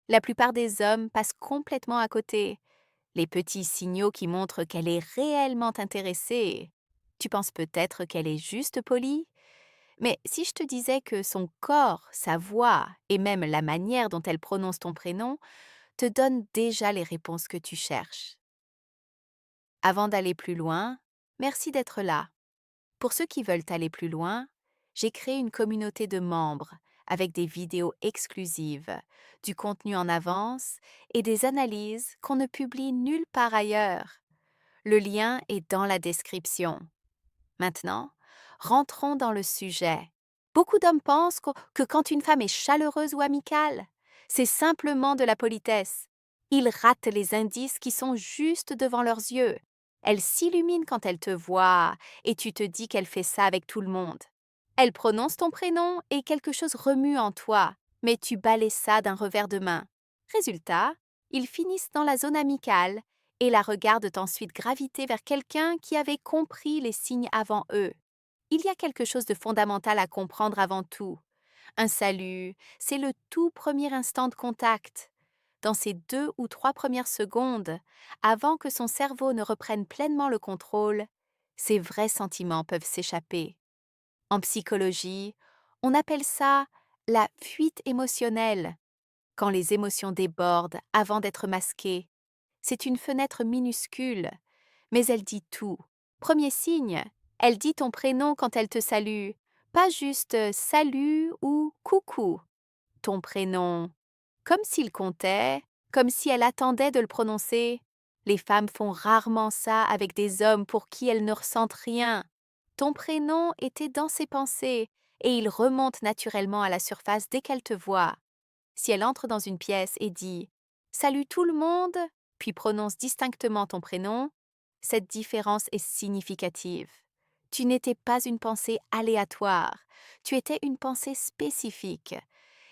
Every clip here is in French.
La plupart des hommes passent complètement à côté. Les petits signaux qui montrent qu'elle est réellement intéressée. Tu penses peut-être qu'elle est juste polie? Mais si je te disais que son corps, sa voix et même la manière dont elle prononce ton prénom te donnent déjà les réponses que tu cherches. Avant d'aller plus loin, merci d'être là. Pour ceux qui veulent aller plus loin, j'ai créé une communauté de membres avec des vidéos exclusives, du contenu en avance et des analyses qu'on ne publie nulle part ailleurs. Le lien est dans la description. Maintenant, rentrons dans le sujet. Beaucoup d'hommes pensent que quand une femme est chaleureuse ou amicale, c'est simplement de la politesse. Ils ratent les indices qui sont juste devant leurs yeux. Elle s'illumine quand elle te voit et tu te dis qu'elle fait ça avec tout le monde. Elle prononce ton prénom et quelque chose remue en toi, mais tu balayes ça d'un revers de main. Résultat, ils finissent dans la zone amicale et la regardent ensuite graviter vers quelqu'un qui avait compris les signes avant eux. Il y a quelque chose de fondamental à comprendre avant tout. Un salut, c'est le tout premier instant de contact. Dans ces 2 ou 3 premières secondes, avant que son cerveau ne reprenne pleinement le contrôle, ses vrais sentiments peuvent s'échapper. En psychologie, on appelle ça la fuite émotionnelle, quand les émotions débordent avant d'être masquées. C'est une fenêtre minuscule, mais elle dit tout. Premier signe, elle dit ton prénom quand elle te salue, pas juste salut ou coucou. Ton prénom, comme s'il comptait, comme si elle attendait de le prononcer. Les femmes font rarement ça avec des hommes pour qui elles ne ressentent rien. Ton prénom était dans ses pensées et il remonte naturellement à la surface dès qu'elle te voit. Si elle entre dans une pièce et dit « Salut tout le monde », puis prononce distinctement ton prénom, cette différence est significative. Tu n'étais pas une pensée aléatoire, tu étais une pensée spécifique.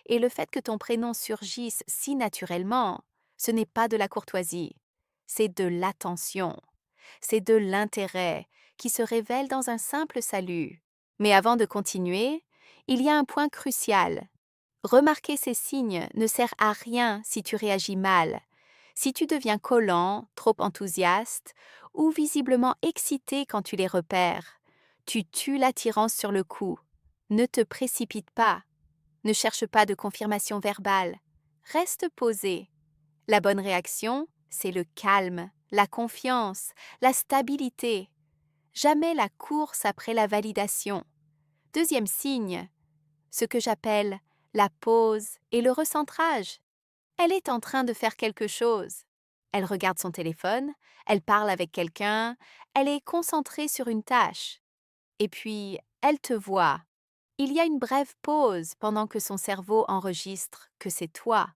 Et le fait que ton prénom surgisse si naturellement, ce n'est pas de la courtoisie, c'est de l'attention, c'est de l'intérêt qui se révèle dans un simple salut. Mais avant de continuer, il y a un point crucial. Remarquer ces signes ne sert à rien si tu réagis mal, si tu deviens collant, trop enthousiaste ou visiblement excité quand tu les repères. Tu tues l'attirance sur le coup. Ne te précipite pas. Ne cherche pas de confirmation verbale. Reste posé. La bonne réaction, c'est le calme, la confiance, la stabilité. Jamais la course après la validation. Deuxième signe, ce que j'appelle la pause et le recentrage. Elle est en train de faire quelque chose. Elle regarde son téléphone, elle parle avec quelqu'un, elle est concentrée sur une tâche. Et puis, elle te voit. Il y a une brève pause pendant que son cerveau enregistre que c'est toi.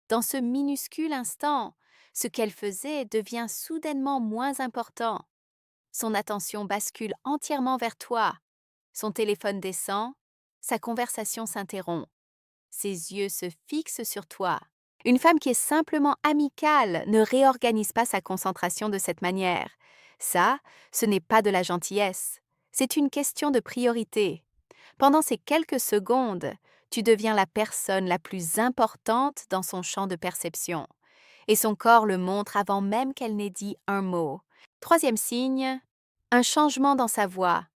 Dans ce minuscule instant, ce qu'elle faisait devient soudainement moins important. Son attention bascule entièrement vers toi. Son téléphone descend, sa conversation s'interrompt. Ses yeux se fixent sur toi. Une femme qui est simplement amicale ne réorganise pas sa concentration de cette manière. Ça, ce n'est pas de la gentillesse. C'est une question de priorité. Pendant ces quelques secondes, tu deviens la personne la plus importante dans son champ de perception. Et son corps le montre avant même qu'elle n'ait dit un mot. Troisième signe, un changement dans sa voix.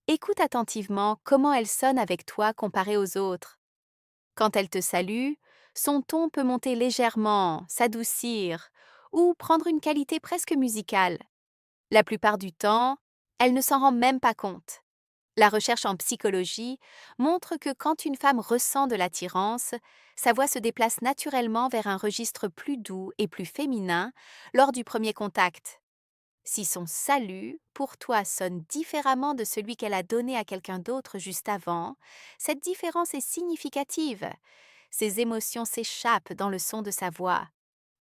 Écoute attentivement comment elle sonne avec toi comparée aux autres. Quand elle te salue, son ton peut monter légèrement, s'adoucir ou prendre une qualité presque musicale. La plupart du temps, elle ne s'en rend même pas compte. La recherche en psychologie montre que quand une femme ressent de l'attirance, sa voix se déplace naturellement vers un registre plus doux et plus féminin lors du premier contact. Si son salut, pour toi, sonne différemment de celui qu'elle a donné à quelqu'un d'autre juste avant, cette différence est significative. Ses émotions s'échappent dans le son de sa voix.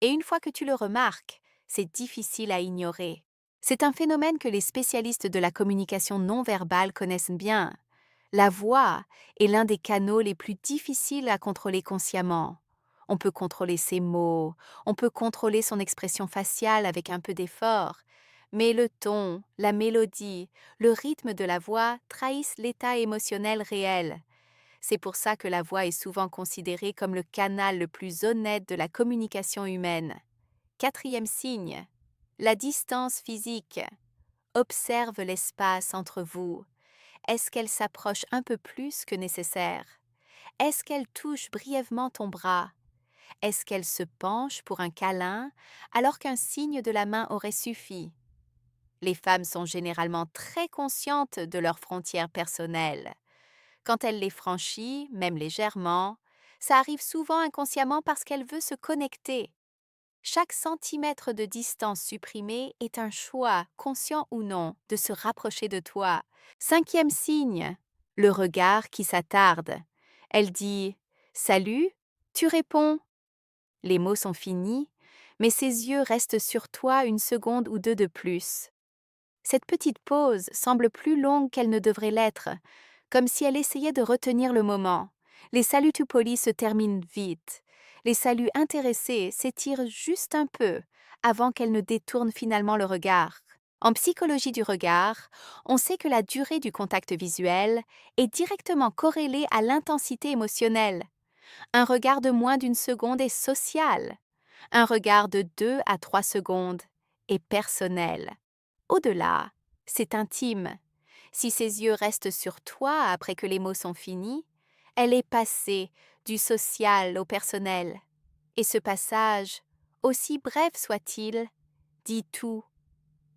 Et une fois que tu le remarques, c'est difficile à ignorer. C'est un phénomène que les spécialistes de la communication non verbale connaissent bien. La voix est l'un des canaux les plus difficiles à contrôler consciemment. On peut contrôler ses mots, on peut contrôler son expression faciale avec un peu d'effort, mais le ton, la mélodie, le rythme de la voix trahissent l'état émotionnel réel. C'est pour ça que la voix est souvent considérée comme le canal le plus honnête de la communication humaine. Quatrième signe, la distance physique. Observe l'espace entre vous. Est-ce qu'elle s'approche un peu plus que nécessaire? Est-ce qu'elle touche brièvement ton bras? Est-ce qu'elle se penche pour un câlin alors qu'un signe de la main aurait suffi? Les femmes sont généralement très conscientes de leurs frontières personnelles. Quand elle les franchit, même légèrement, ça arrive souvent inconsciemment parce qu'elle veut se connecter. Chaque centimètre de distance supprimé est un choix, conscient ou non, de se rapprocher de toi. Cinquième signe, le regard qui s'attarde. Elle dit « Salut », tu réponds. Les mots sont finis, mais ses yeux restent sur toi une seconde ou deux de plus. Cette petite pause semble plus longue qu'elle ne devrait l'être, comme si elle essayait de retenir le moment. Les saluts tout polis se terminent vite. Les saluts intéressés s'étirent juste un peu avant qu'elle ne détourne finalement le regard. En psychologie du regard, on sait que la durée du contact visuel est directement corrélée à l'intensité émotionnelle. Un regard de moins d'une seconde est social. Un regard de 2 à 3 secondes est personnel. Au-delà, c'est intime. Si ses yeux restent sur toi après que les mots sont finis, elle est passée du social au personnel. Et ce passage, aussi bref soit-il, dit tout.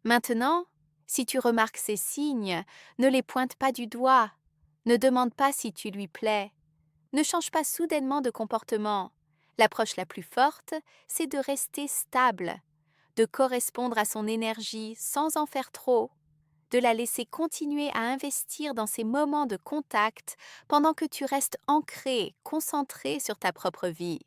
Maintenant, si tu remarques ces signes, ne les pointe pas du doigt. Ne demande pas si tu lui plais. Ne change pas soudainement de comportement. L'approche la plus forte, c'est de rester stable, de correspondre à son énergie sans en faire trop, de la laisser continuer à investir dans ces moments de contact pendant que tu restes ancré, concentré sur ta propre vie.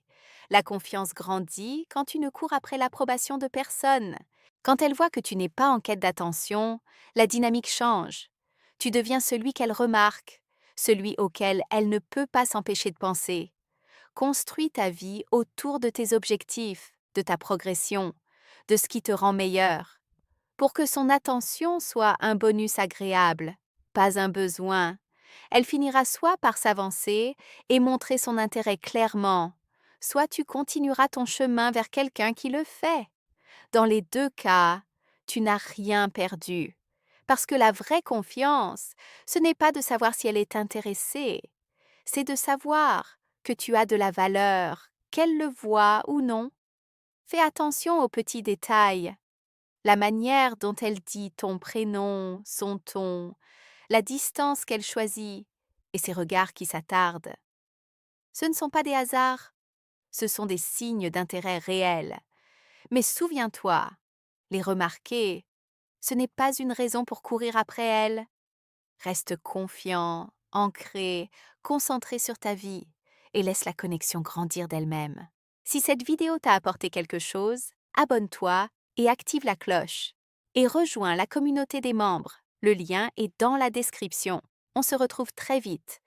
La confiance grandit quand tu ne cours après l'approbation de personne. Quand elle voit que tu n'es pas en quête d'attention, la dynamique change. Tu deviens celui qu'elle remarque, celui auquel elle ne peut pas s'empêcher de penser. Construis ta vie autour de tes objectifs, de ta progression, de ce qui te rend meilleur, pour que son attention soit un bonus agréable, pas un besoin. Elle finira soit par s'avancer et montrer son intérêt clairement, soit tu continueras ton chemin vers quelqu'un qui le fait. Dans les deux cas, tu n'as rien perdu. Parce que la vraie confiance, ce n'est pas de savoir si elle est intéressée, c'est de savoir que tu as de la valeur, qu'elle le voit ou non. Fais attention aux petits détails. La manière dont elle dit ton prénom, son ton, la distance qu'elle choisit et ses regards qui s'attardent. Ce ne sont pas des hasards, ce sont des signes d'intérêt réel. Mais souviens-toi, les remarquer, ce n'est pas une raison pour courir après elle. Reste confiant, ancré, concentré sur ta vie et laisse la connexion grandir d'elle-même. Si cette vidéo t'a apporté quelque chose, abonne-toi et active la cloche. Et rejoins la communauté des membres. Le lien est dans la description. On se retrouve très vite